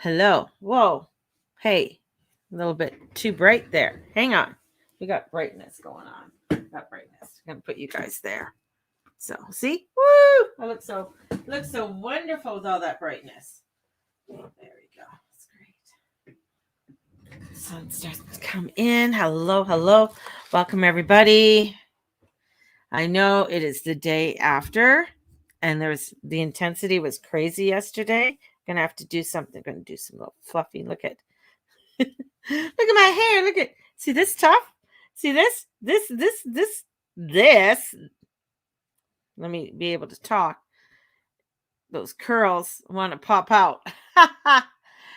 Hello. Whoa. Hey, a little bit too bright there. Hang on. We got brightness going on. Got brightness. I'm gonna put you guys there. So see? Woo! I look so wonderful with all that brightness. There we go. That's great. Sun starts to come in. Hello, hello. Welcome everybody. I know it is the day after, and the intensity was crazy yesterday. Gonna have to do something. Gonna do some little fluffy. Look at look at my hair. Look at see this tough. See this. Let me be able to talk. Those curls want to pop out.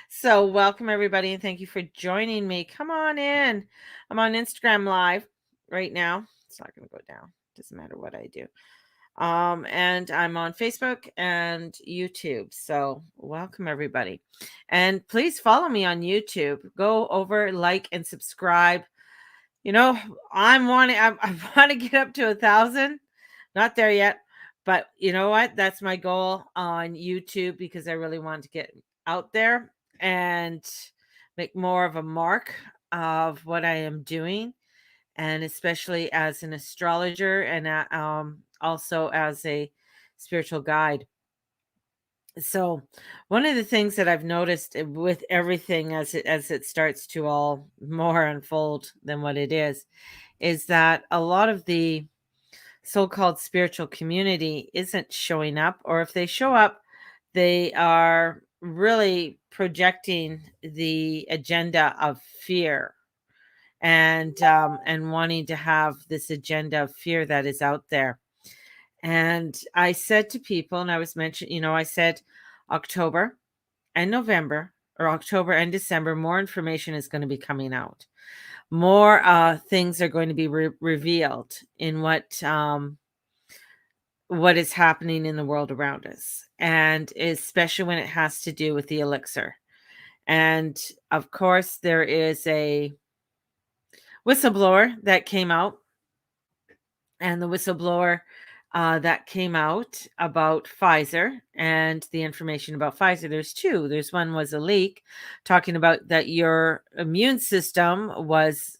So welcome everybody and thank you for joining me. Come on in. I'm on Instagram Live right now. It's not going to go down. Doesn't matter what I do. And I'm on Facebook and YouTube. So welcome everybody. And please follow me on YouTube. Go over, like, and subscribe. You know, I want to get up to 1,000. Not there yet. But you know what? That's my goal on YouTube because I really want to get out there and make more of a mark of what I am doing, and especially as an astrologer and also as a spiritual guide. So, one of the things that I've noticed with everything as it starts to all more unfold than what it is that a lot of the so-called spiritual community isn't showing up, or if they show up, they are really projecting the agenda of fear and wanting to have this agenda of fear that is out there. And I said to people, and I was mentioning, I said October and November, or October and December, more information is going to be coming out. More things are going to be revealed in what is happening in the world around us, and especially when it has to do with the elixir. And of course, there is a whistleblower that came out, and the whistleblower that came out about Pfizer and the information about Pfizer. There's two. There's one was a leak talking about that your immune system was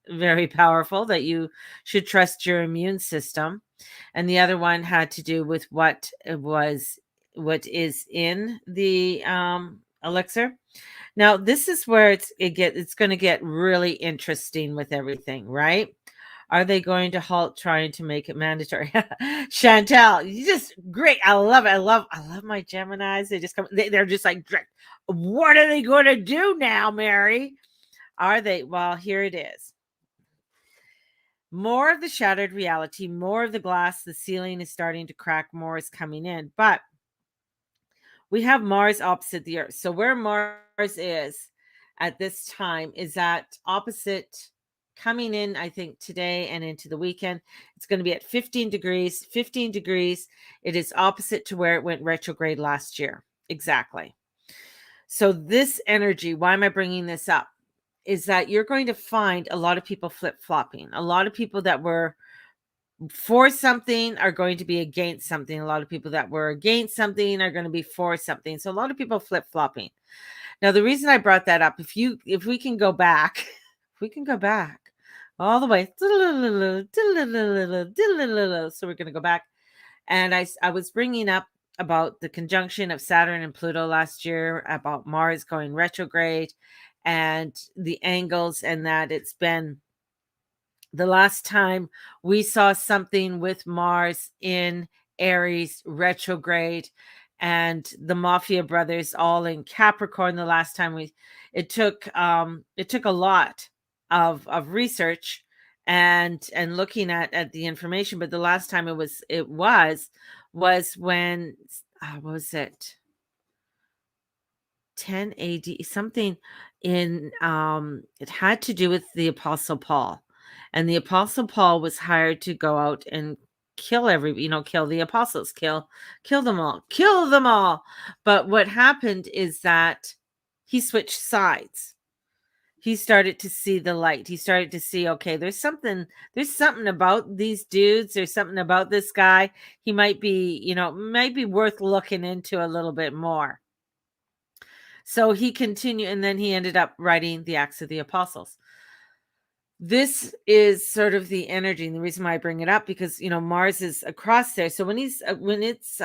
very powerful, that you should trust your immune system. And the other one had to do with what is in the elixir. Now, this is where it's going to get really interesting with everything, right? Are they going to halt trying to make it mandatory? Chantel, you just great. I love it. I love my Geminis. They just come. They're just like, what are they going to do now, Mary? Are they? Well, here it is. More of the shattered reality, more of the glass, the ceiling is starting to crack, more is coming in. But we have Mars opposite the Earth. So where Mars is at this time is that opposite coming in, I think, today and into the weekend. It's going to be at 15 degrees. 15 degrees. It is opposite to where it went retrograde last year. Exactly. So this energy, why am I bringing this up? Is that you're going to find a lot of people flip-flopping. A lot of people that were for something are going to be against something. A lot of people that were against something are going to be for something. So a lot of people flip-flopping. Now, the reason I brought that up, if we can go back, all the way. So we're going to go back. And I was bringing up about the conjunction of Saturn and Pluto last year, about Mars going retrograde, and the angles, and that it's been the last time we saw something with Mars in Aries retrograde, and the Mafia brothers all in Capricorn. The last time it took a lot of research and looking at the information, but the last time it was when what was it, 10 AD, something in it had to do with the Apostle Paul. And the Apostle Paul was hired to go out and kill the apostles, kill them all. But what happened is that he switched sides. He started to see the light. He started to see, okay, there's something about these dudes. There's something about this guy. He might be worth looking into a little bit more. So he continued, and then he ended up writing the Acts of the Apostles. This is sort of the energy, and the reason why I bring it up, because Mars is across there. So when it's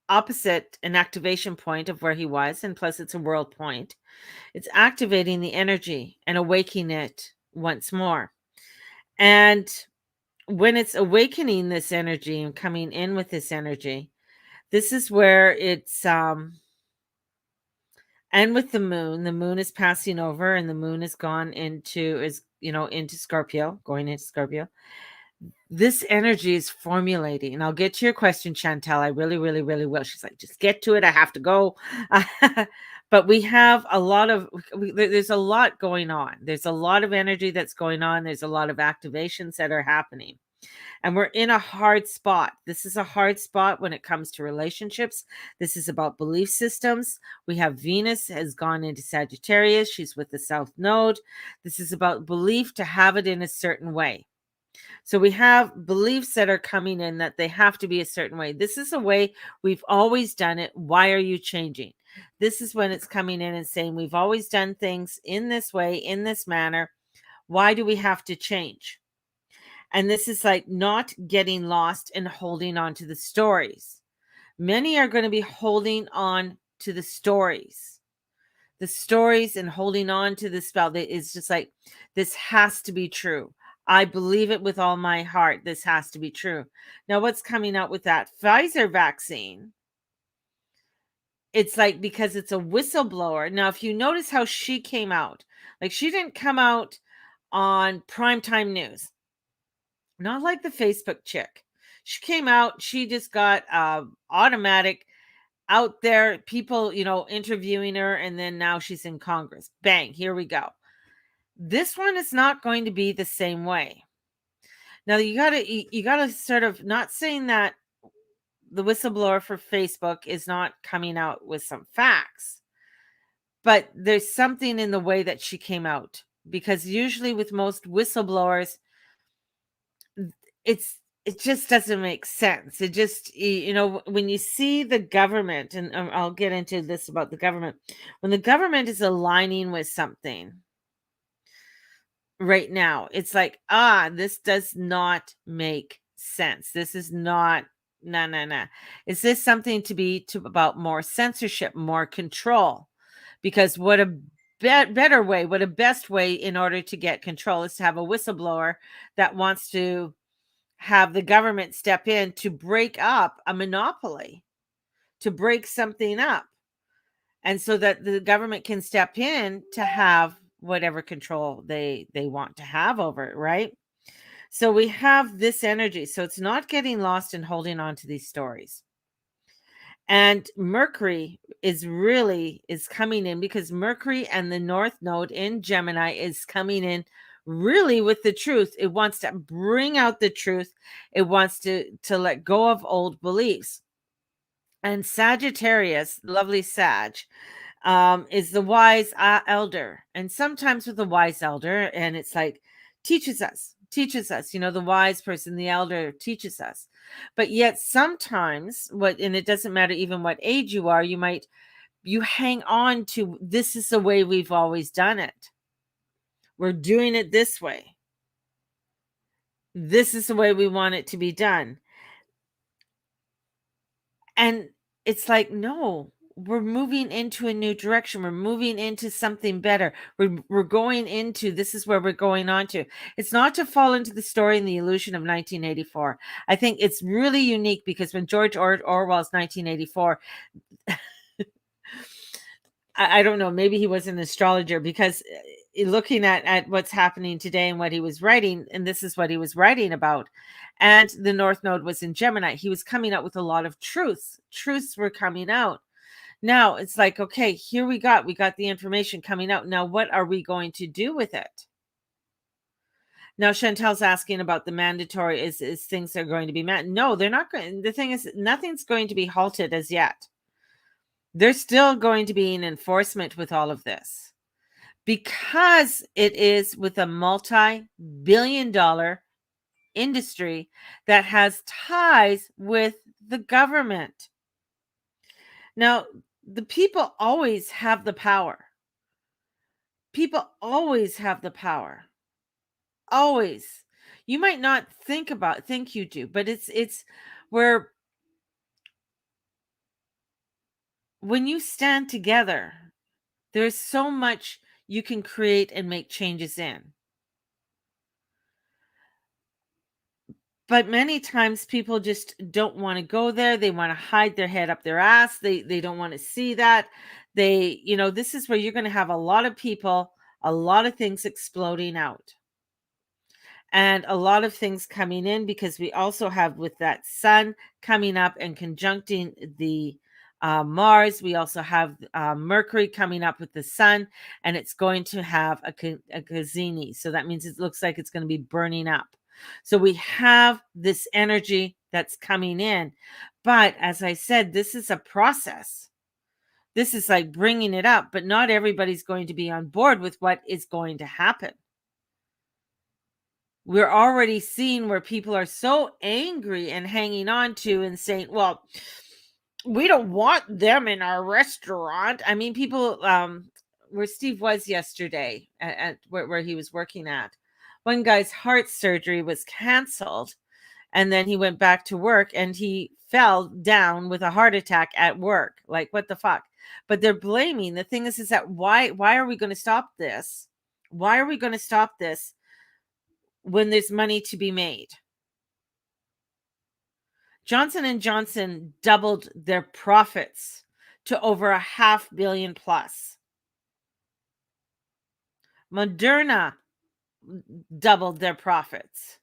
opposite an activation point of where he was, and plus it's a world point, it's activating the energy and awakening it once more. And when it's awakening this energy and coming in with this energy, this is where it's and with the moon is passing over, and the moon is gone into Scorpio, going into Scorpio. This energy is formulating, and I'll get to your question, Chantel. I really, really, really will. She's like, just get to it. I have to go. But we have a lot of, there's a lot going on. There's a lot of energy that's going on. There's a lot of activations that are happening. And we're in a hard spot. This is a hard spot when it comes to relationships. This is about belief systems. We have Venus has gone into Sagittarius. She's with the South Node. This is about belief to have it in a certain way. So we have beliefs that are coming in that they have to be a certain way. This is a way we've always done it. Why are you changing? This is when it's coming in and saying we've always done things in this way, in this manner. Why do we have to change? And this is like not getting lost and holding on to the stories. Many are going to be holding on to the stories and holding on to the spell. That is just like, this has to be true. I believe it with all my heart. This has to be true. Now, what's coming out with that Pfizer vaccine? It's like, because it's a whistleblower. Now, if you notice how she came out, like she didn't come out on primetime news. Not like the Facebook chick. She came out, she just got automatic out there, people, interviewing her, and then now she's in Congress. Bang, here we go. This one is not going to be the same way. Now you gotta sort of, not saying that the whistleblower for Facebook is not coming out with some facts, but there's something in the way that she came out, because usually with most whistleblowers, it just doesn't make sense. It just, when you see the government, and I'll get into this about the government, when the government is aligning with something right now, it's like, this does not make sense. This is not, no. Is this something to be about more censorship, more control? Because what a better way, what a best way in order to get control is to have a whistleblower that wants to have the government step in to break up a monopoly, to break something up. And so that the government can step in to have whatever control they want to have over it, right? So we have this energy. So it's not getting lost and holding on to these stories. And Mercury is coming in, because Mercury and the North Node in Gemini is coming in really with the truth. It wants to bring out the truth. It wants to let go of old beliefs. And Sagittarius, lovely Sag, is the wise elder. And sometimes with the wise elder, and it's like, teaches us, the wise person, the elder teaches us. But yet sometimes and it doesn't matter even what age you are, you hang on to, this is the way we've always done it. We're doing it this way. This is the way we want it to be done. And it's like, no, we're moving into a new direction. We're moving into something better. We're going into, this is where we're going on to. It's not to fall into the story and the illusion of 1984. I think it's really unique, because when George Orwell's 1984, I don't know, maybe he was an astrologer, because looking at what's happening today and what he was writing, and this is what he was writing about, and the North Node was in Gemini, he was coming out with a lot of truths were coming out. Now it's like, okay, here we got the information coming out. Now what are we going to do with it? Now Chantel's asking about the mandatory, is things are going to be met. No, they're not going. The thing is, nothing's going to be halted as yet. There's still going to be an enforcement with all of this, because it is with a multi-billion-dollar industry that has ties with the government. Now, the people always have the power. People always have the power. Always. You might not think you do, but it's where when you stand together, there's so much you can create and make changes in. But many times people just don't want to go there. They want to hide their head up their ass. They don't want to see that. This is where you're going to have a lot of people, a lot of things exploding out. And a lot of things coming in, because we also have, with that sun coming up and conjuncting the Mars, we also have Mercury coming up with the sun, and it's going to have a Cazini. So that means it looks like it's going to be burning up. So we have this energy that's coming in. But as I said, this is a process. This is like bringing it up, but not everybody's going to be on board with what is going to happen. We're already seeing where people are so angry and hanging on to and saying, well, we don't want them in our restaurant. I mean, people, where Steve was yesterday at where he was working at, one guy's heart surgery was canceled, and then he went back to work and he fell down with a heart attack at work. Like, what the fuck? But they're blaming. The thing is that why are we going to stop this? Why are we going to stop this when there's money to be made? Johnson & Johnson doubled their profits to over $500 million plus. Moderna doubled their profits.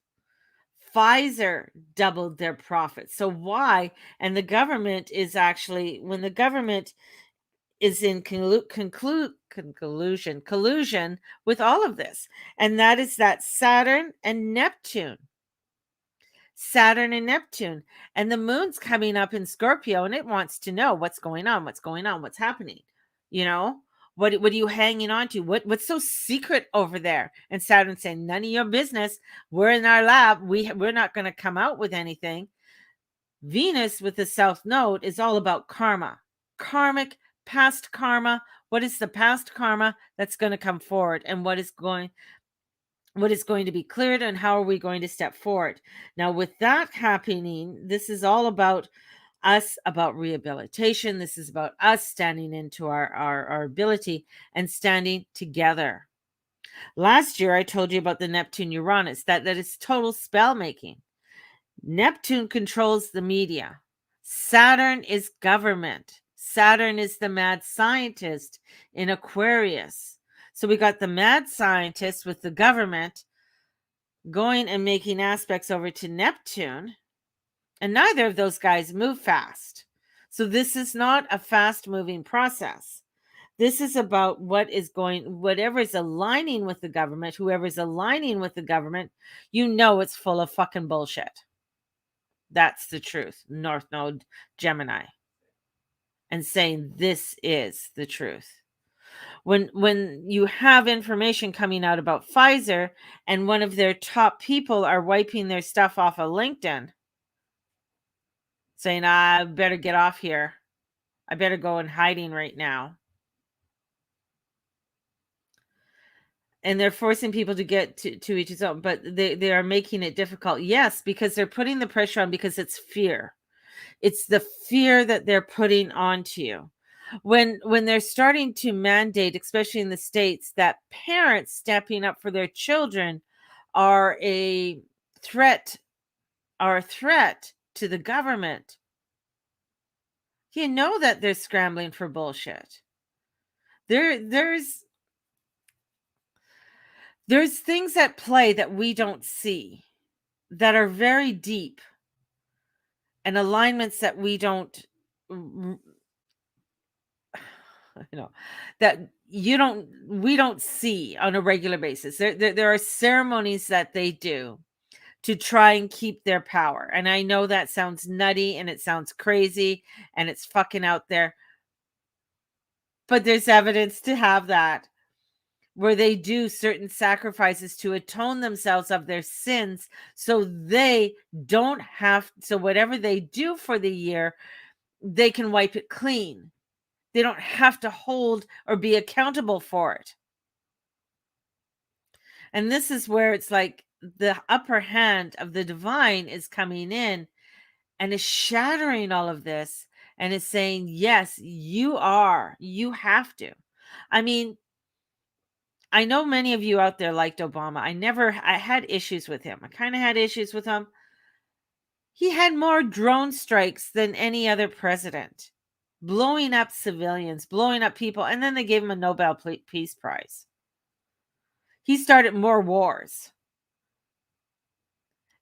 Pfizer doubled their profits. So why? And the government is actually, when the government is in collusion with all of this, and that is that Saturn and Neptune, and the moon's coming up in Scorpio, and it wants to know what's going on, what's happening. What are you hanging on to? What's so secret over there? And Saturn saying, none of your business. We're in our lab. We're not going to come out with anything. Venus with the South Node is all about karma, karmic past karma. What is the past karma that's going to come forward, and what is going to be cleared, and how are we going to step forward? Now, with that happening, this is all about us, about rehabilitation. This is about us standing into our ability and standing together. Last year, I told you about the Neptune Uranus, that is total spell making. Neptune controls the media. Saturn is government. Saturn is the mad scientist in Aquarius. So we got the mad scientist with the government going and making aspects over to Neptune, and neither of those guys move fast. So this is not a fast moving process. This is about whatever is aligning with the government, whoever is aligning with the government, it's full of fucking bullshit. That's the truth. North Node Gemini. And saying this is the truth. When you have information coming out about Pfizer, and one of their top people are wiping their stuff off of LinkedIn, saying, I better get off here. I better go in hiding right now. And they're forcing people to get to each other, but they are making it difficult. Yes, because they're putting the pressure on, because it's fear. It's the fear that they're putting onto you. When they're starting to mandate, especially in the States, that parents stepping up for their children are a threat to the government, that they're scrambling for bullshit. There's things at play that we don't see, that are very deep, and alignments that we don't that we don't see on a regular basis. There are ceremonies that they do to try and keep their power. And I know that sounds nutty and it sounds crazy and it's fucking out there, but there's evidence to have that, where they do certain sacrifices to atone themselves of their sins, so they don't have, so whatever they do for the year, they can wipe it clean. They don't have to hold or be accountable for it. And this is where it's like the upper hand of the divine is coming in and is shattering all of this and is saying, yes, you have to. I mean, I know many of you out there liked Obama. I had issues with him. I kind of had issues with him. He had more drone strikes than any other president, blowing up civilians, blowing up people, and then they gave him a Nobel Peace Prize. He started more wars.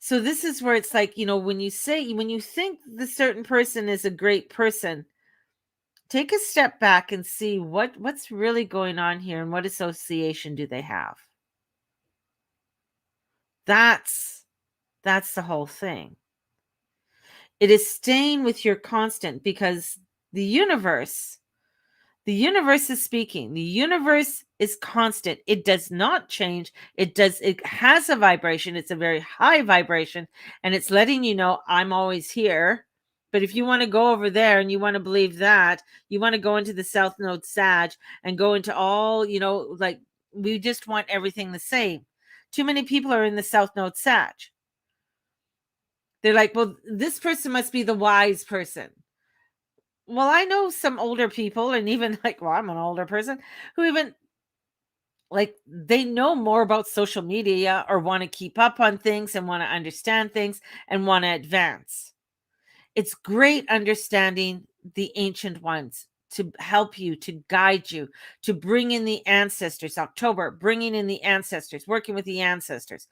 So this is where it's like, when you think the certain person is a great person, take a step back and see what's really going on here and what association do they have. That's the whole thing. It is staying with your constant, because the universe is speaking. The universe is constant. It does not change. It has a vibration. It's a very high vibration, and it's letting you know I'm always here. But if you want to go over there and you want to believe that, you want to go into the South Node Sag and go into all, like, we just want everything the same. Too many people are in the South Node Sag. They're like, well, this person must be the wise person. Well, I know some older people, and even like, well, I'm an older person, who even like, they know more about social media or want to keep up on things and want to understand things and want to advance. It's great understanding the ancient ones to help you, to guide you, to bring in the ancestors. October, bringing in the ancestors, working with the ancestors.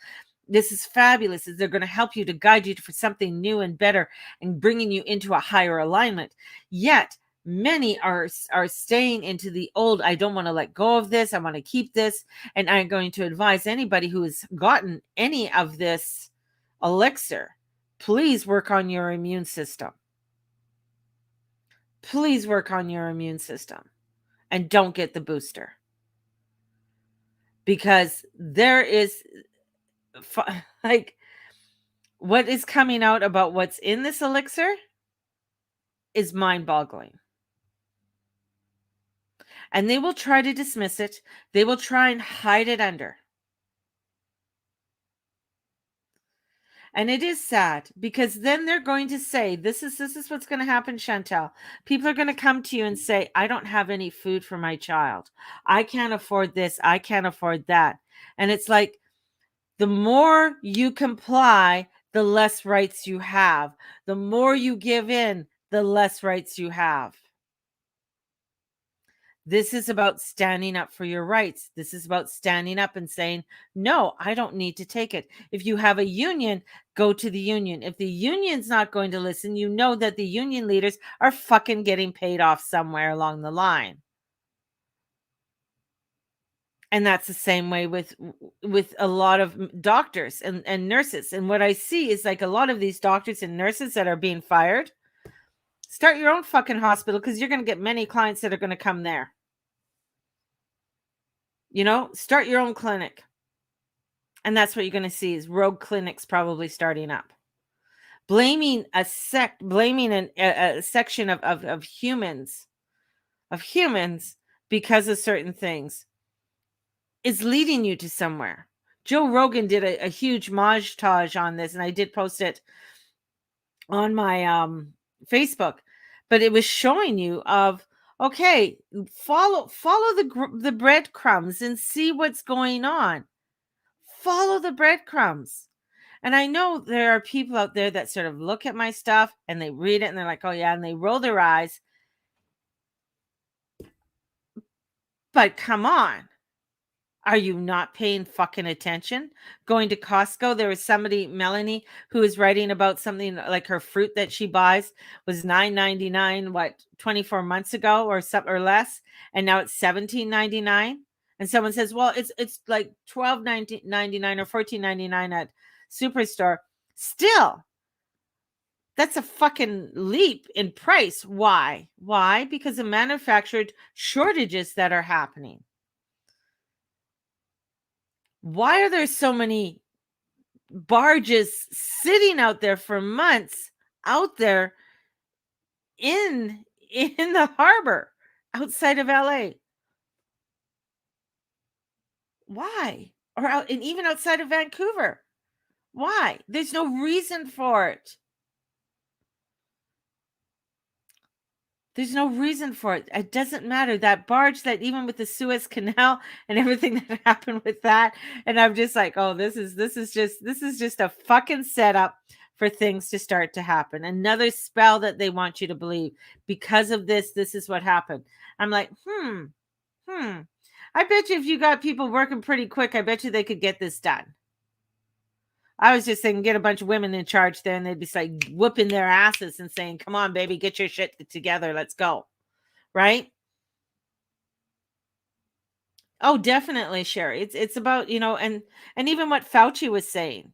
This is fabulous. They're going to help you, to guide you for something new and better, and bringing you into a higher alignment. Yet many are staying into the old. I don't want to let go of this. I want to keep this. And I'm going to advise anybody who has gotten any of this elixir, please work on your immune system. Please work on your immune system, and don't get the booster, because there is like, what is coming out about what's in this elixir is mind-boggling. And they will try to dismiss it. They will try and hide it under. And it is sad, because then they're going to say, this is what's going to happen, Chantel. People are going to come to you and say, I don't have any food for my child. I can't afford this. I can't afford that. And it's like, the more you comply, the less rights you have. The more you give in, the less rights you have. This is about standing up for your rights. This is about standing up and saying, no, I don't need to take it. If you have a union, go to the union. If the union's not going to listen, you know that the union leaders are fucking getting paid off somewhere along the line. And that's the same way with a lot of doctors and nurses. And what I see is, like, a lot of these doctors and nurses that are being fired, start your own fucking hospital, because you're going to get many clients that are going to come there. Start your own clinic. And that's what you're going to see, is rogue clinics probably starting up. Blaming a section of humans, because of certain things, is leading you to somewhere. Joe Rogan did a huge montage on this, and I did post it on my Facebook. But it was showing you of, okay, follow the breadcrumbs and see what's going on. Follow the breadcrumbs. And I know there are people out there that sort of look at my stuff and they read it and they're like, oh yeah, and they roll their eyes. But come on. Are you not paying fucking attention? Going to Costco, there was somebody, Melanie, who was writing about something like her fruit that she buys was $9.99, 24 months ago or less, and now it's $17.99. And someone says, well, it's like $12.99 or $14.99 at Superstore. Still, that's a fucking leap in price. Why? Because of manufactured shortages that are happening. Why are there so many barges sitting out there for months out there in the harbor? outside of LA. Why? Or out, and even outside of Vancouver. Why? There's no reason for it. There's no reason for it. It doesn't matter. That barge, that even with the Suez Canal and everything that happened with that, and I'm just like, oh, this is just a fucking setup for things to start to happen. Another spell that they want you to believe. Because of this, this is what happened. I'm like, hmm. I bet you if you got people working pretty quick, I bet you they could get this done. I was just saying, get a bunch of women in charge there, and they'd be like whooping their asses and saying, "Come on, baby, get your shit together. Let's go." Right? Oh, definitely, Sherry. It's about, and even what Fauci was saying.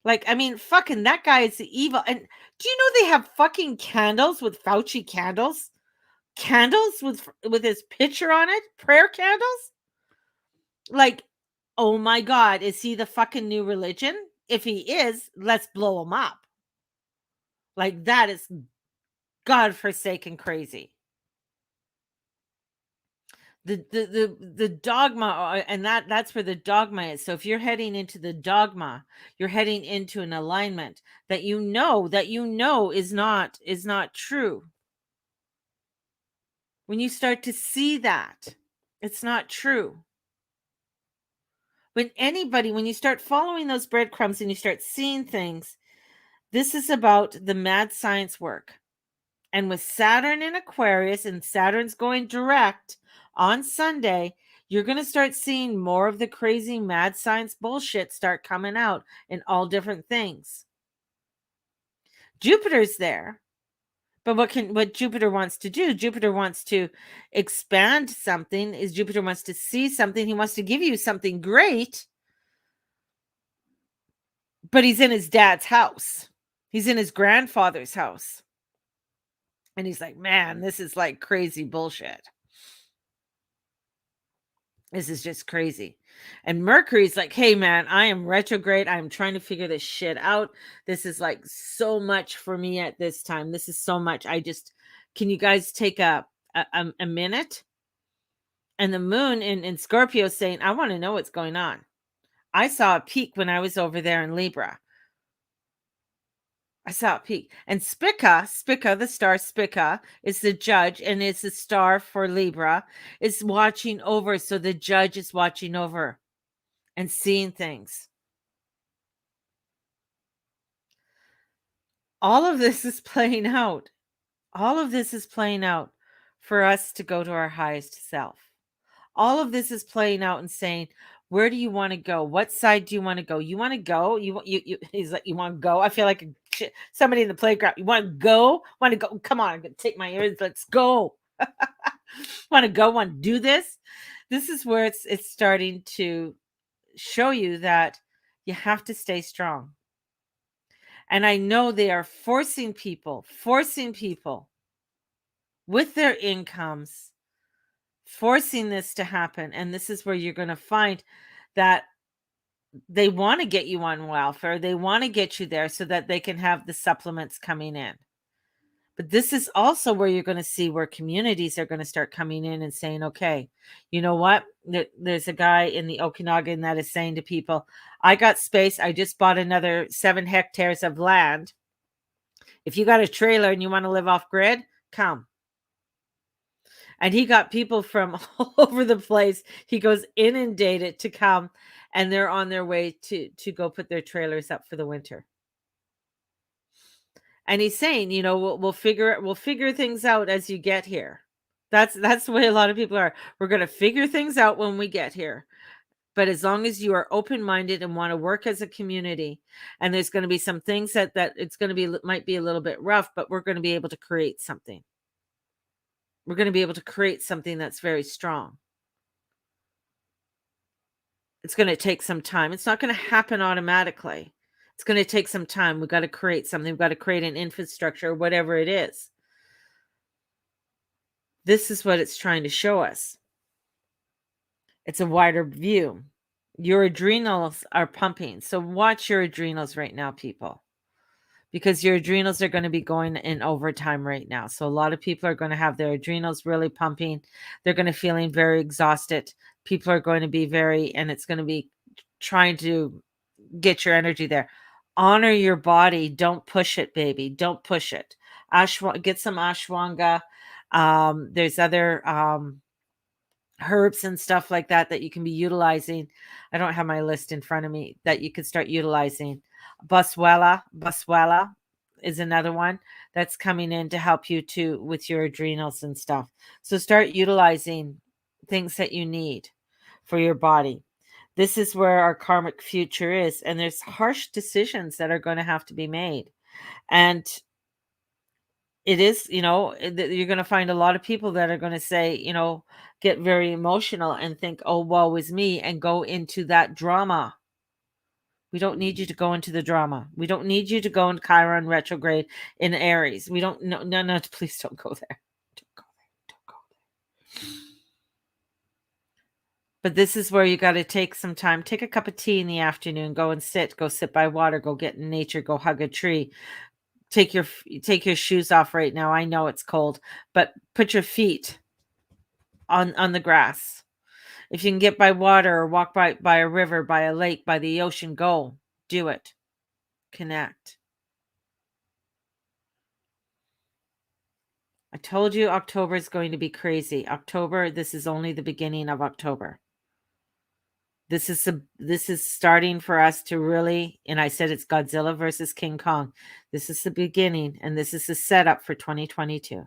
Like, I mean, fucking that guy is evil. And do you know they have fucking candles with Fauci candles? Candles with his picture on it? Prayer candles? Like, oh my God, is he the fucking new religion? If he is, let's blow him up. Like, that is godforsaken crazy. The dogma, and that's where the dogma is. So if you're heading into the dogma, you're heading into an alignment that is not true. When you start to see that it's not true, when you start following those breadcrumbs and you start seeing things, this is about the mad science work. And with Saturn in Aquarius, and Saturn's going direct on Sunday, you're going to start seeing more of the crazy mad science bullshit start coming out in all different things. Jupiter's there. But what Jupiter wants to do, Jupiter wants to expand something, is Jupiter wants to see something, he wants to give you something great. But he's in his dad's house. He's in his grandfather's house. And he's like, "Man, this is like crazy bullshit. This is just crazy." And Mercury's like, "Hey man, I am retrograde. I'm trying to figure this shit out. This is like so much for me at this time. This is so much. Can you guys take a minute?" And the moon in Scorpio saying, "I want to know what's going on. I saw a peak when I was over there in Libra. I saw a peak." And Spica, the star Spica, is the judge, and it's the star for Libra, is watching over. So the judge is watching over and seeing things. All of this is playing out. All of this is playing out for us to go to our highest self. All of this is playing out and saying, where do you want to go? What side do you want to go? You want to go? He's like, "You want to go?" I feel like somebody in the playground. "You want to go? Want to go? Come on, I'm gonna take my ears. Let's go." Want to go? Want to do this? This is where it's starting to show you that you have to stay strong. And I know they are forcing people with their incomes, forcing this to happen. And this is where you're going to find that they want to get you on welfare. They want to get you there so that they can have the supplements coming in. But this is also where you're going to see where communities are going to start coming in and saying, "Okay, you know what? There's a guy in the Okanagan that is saying to people, I got space. I just bought another 7 hectares of land. If you got a trailer and you want to live off grid, come." And he got people from all over the place. He goes inundated to come, and they're on their way to go put their trailers up for the winter. And he's saying, we'll figure things out as you get here. That's the way a lot of people are. We're going to figure things out when we get here. But as long as you are open-minded and want to work as a community, and there's going to be some things that it's going to be, might be a little bit rough, but we're going to be able to create something. We're going to be able to create something that's very strong. It's going to take some time. It's not going to happen automatically. It's going to take some time. We've got to create something. We've got to create an infrastructure, whatever it is. This is what it's trying to show us. It's a wider view. Your adrenals are pumping. So watch your adrenals right now, people. because your adrenals are going to be going in overtime right now. So a lot of people are going to have their adrenals really pumping. They're going to feeling very exhausted. People are going to be and it's going to be trying to get your energy there. Honor your body. Don't push it, baby. Don't push it. Get some ashwagandha. There's other herbs and stuff like that that you can be utilizing. I don't have my list in front of me that you could start utilizing. Buswella is another one that's coming in to help you too with your adrenals and stuff. So start utilizing things that you need for your body. This is where our karmic future is, and there's harsh decisions that are going to have to be made. And it is, you're going to find a lot of people that are going to say, get very emotional and think, oh, woe is me, and go into that drama. We don't need you to go into the drama. We don't need you to go in Chiron retrograde in Aries. We don't, no, please don't go there. Don't go there. Don't go there. But this is where you got to take some time. Take a cup of tea in the afternoon. Go sit by water. Go get in nature. Go hug a tree. Take your shoes off right now. I know it's cold, but put your feet on the grass. If you can get by water or walk by a river, by a lake, by the ocean, go do it. Connect. I told you October is going to be crazy. October, this is only the beginning of October. This is starting for us to really, and I said it's Godzilla versus King Kong. This is the beginning, and this is the setup for 2022.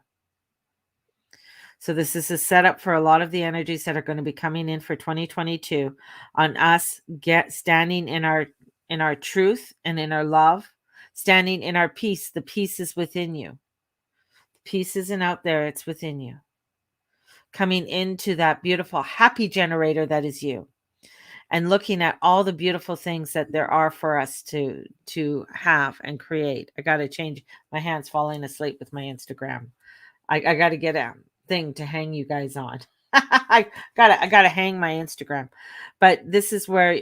So this is a setup for a lot of the energies that are going to be coming in for 2022 on us standing in our truth and in our love, standing in our peace. The peace is within you. The peace isn't out there, it's within you. Coming into that beautiful happy generator that is you. And looking at all the beautiful things that there are for us to have and create. I got to change my hands falling asleep with my Instagram. I got to get a thing to hang you guys on. I gotta hang my Instagram. But this is where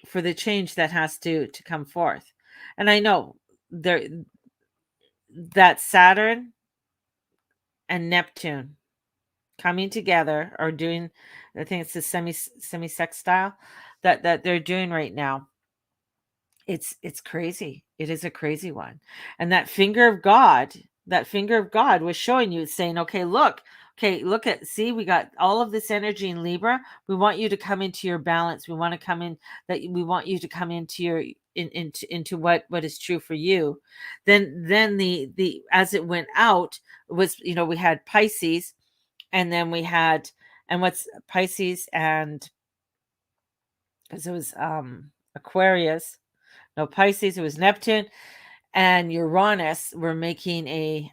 for the change that has to come forth. And I know there that Saturn and Neptune coming together or doing, I think it's the semi sextile that they're doing right now. It's crazy. It is a crazy one. And that finger of God was showing you, saying, okay, look at, see, we got all of this energy in Libra. We want you to come into your balance. We want you to come into your into what is true for you. Then the as it went out was, we had Pisces, and then we had, and what's Pisces, and because it was Aquarius, no, Pisces, it was Neptune and Uranus were making a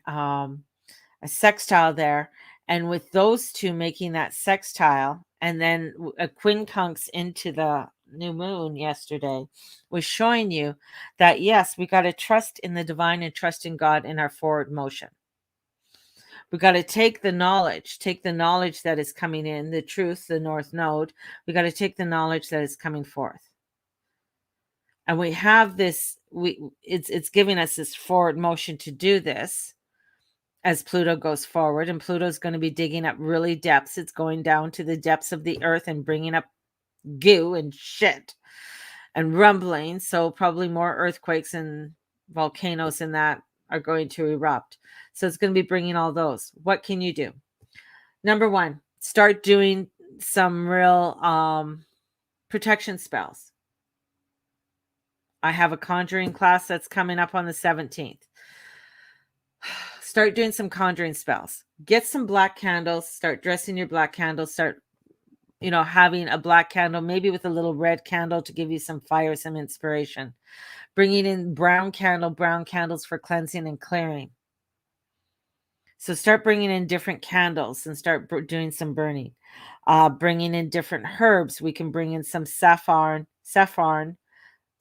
sextile there. And with those two making that sextile, and then a quincunx into the new moon yesterday, was showing you that, yes, we got to trust in the divine and trust in God in our forward motion. We got to take the knowledge that is coming in, the truth, the North Node. We got to take the knowledge that is coming forth. And we have this, it's giving us this forward motion to do this as Pluto goes forward. And Pluto's going to be digging up really depths. It's going down to the depths of the earth and bringing up goo and shit and rumbling. So probably more earthquakes and volcanoes and that are going to erupt. So it's going to be bringing all those. What can you do? Number one, start doing some real protection spells. I have a conjuring class that's coming up on the 17th. Start doing some conjuring spells. Get some black candles. Start dressing your black candles. Start, having a black candle, maybe with a little red candle to give you some fire, some inspiration. Bringing in brown candles for cleansing and clearing. So start bringing in different candles and start doing some burning. Bringing in different herbs. We can bring in some saffron.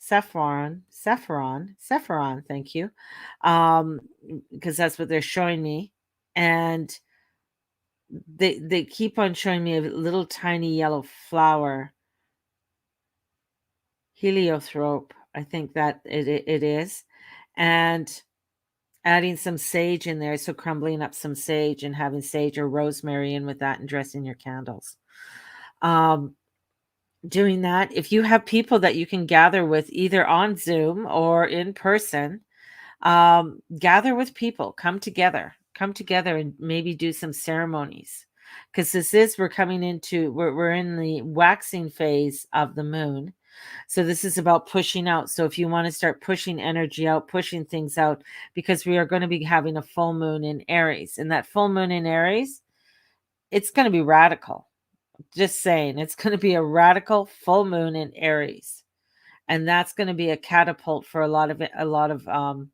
Thank you. Because that's what they're showing me. And they keep on showing me a little tiny yellow flower. Heliothrope, I think that it is. and adding some sage in there. So crumbling up some sage and having sage or rosemary in with that and dressing your candles. Doing that. If you have people that you can gather with either on Zoom or in person, gather with people, come together and maybe do some ceremonies. Because we're in the waxing phase of the moon. So this is about pushing out. So if you want to start pushing energy out, pushing things out, because we are going to be having a full moon in Aries, and that full moon in Aries, it's going to be radical. Just saying, it's going to be a radical full moon in Aries, and that's going to be a catapult for a lot of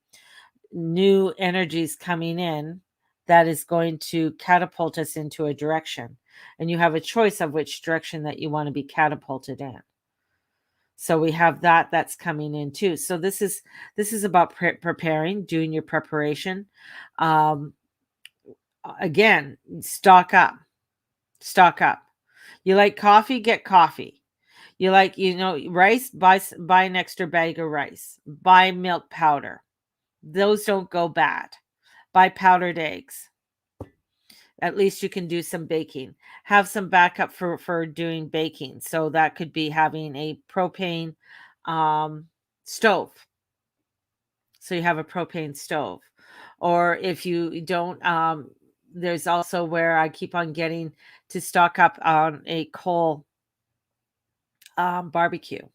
new energies coming in. That is going to catapult us into a direction, and you have a choice of which direction that you want to be catapulted in. So we have that's coming in too. So this is about preparing, doing your preparation. Again, stock up. You like coffee, get coffee. You like, rice, buy an extra bag of rice. Buy milk powder. Those don't go bad. Buy powdered eggs. At least you can do some baking. Have some backup for doing baking. So that could be having a propane stove. So you have a propane stove. Or if you don't, there's also where I keep on getting to stock up on a coal barbecue,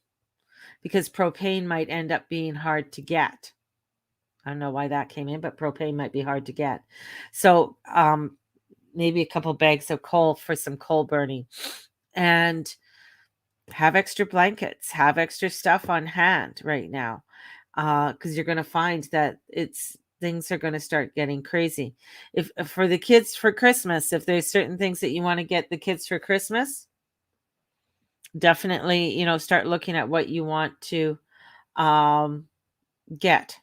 because propane might end up being hard to get. I don't know why that came in, but propane might be hard to get. So maybe a couple bags of coal for some coal burning, and have extra blankets, have extra stuff on hand right now, because you're going to find that things are going to start getting crazy. If for the kids for Christmas, if there's certain things that you want to get the kids for Christmas, definitely, start looking at what you want to get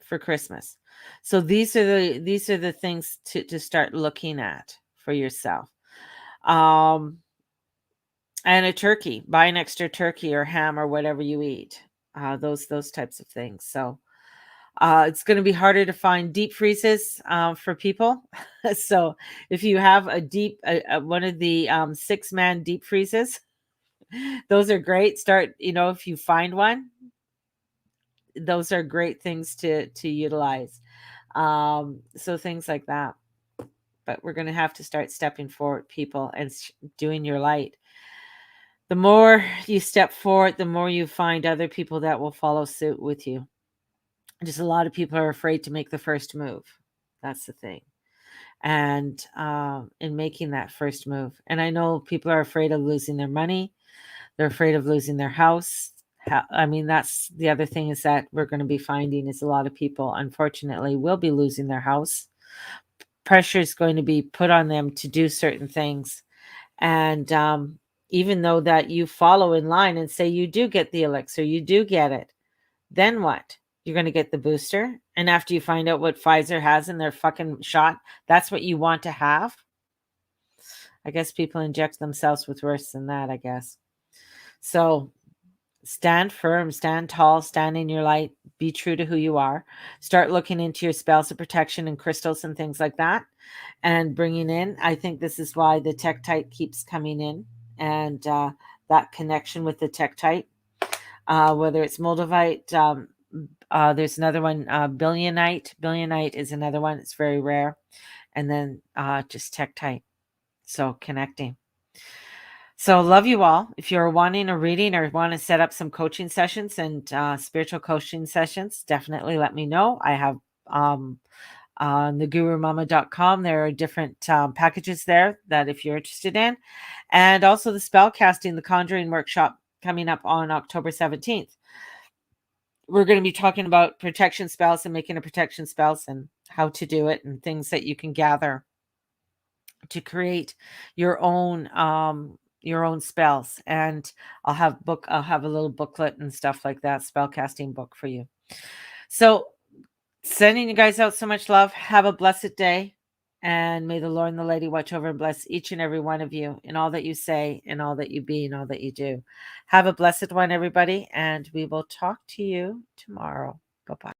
for Christmas. So these are the things to start looking at for yourself. And a turkey, buy an extra turkey or ham or whatever you eat. Those types of things. So it's going to be harder to find deep freezes for people. So if you have one of the 6-man deep freezes, those are great. Start, if you find one, those are great things to utilize. So things like that. But we're going to have to start stepping forward, people, and doing your light. The more you step forward, the more you find other people that will follow suit with you. Just a lot of people are afraid to make the first move. That's the thing. And in making that first move, and I know people are afraid of losing their money. They're afraid of losing their house. I mean, that's the other thing, is that we're going to be finding is a lot of people, unfortunately, will be losing their house. Pressure is going to be put on them to do certain things. And even though that you follow in line and say you do get the elixir, you do get it, then what? You're going to get the booster. And after you find out what Pfizer has in their fucking shot, that's what you want to have. I guess people inject themselves with worse than that, I guess. So stand firm, stand tall, stand in your light, be true to who you are. Start looking into your spells of protection and crystals and things like that, and bringing in. I think this is why the Tektite keeps coming in, and that connection with the Tektite, whether it's Moldavite, there's another one, Billionite. Billionite is another one. It's very rare. And then just Tektite. So connecting. So love you all. If you're wanting a reading or want to set up some coaching sessions and spiritual coaching sessions, definitely let me know. I have on thegurumama.com, there are different packages there that if you're interested in. And also the spell casting, the conjuring workshop coming up on October 17th. We're going to be talking about protection spells and making a protection spells and how to do it and things that you can gather to create your own spells. And I'll have a little booklet and stuff like that, spell casting book for you. So sending you guys out so much love. Have a blessed day, and may the Lord and the Lady watch over and bless each and every one of you in all that you say, in all that you be, and all that you do. Have a blessed one, everybody, and we will talk to you tomorrow. Bye-bye.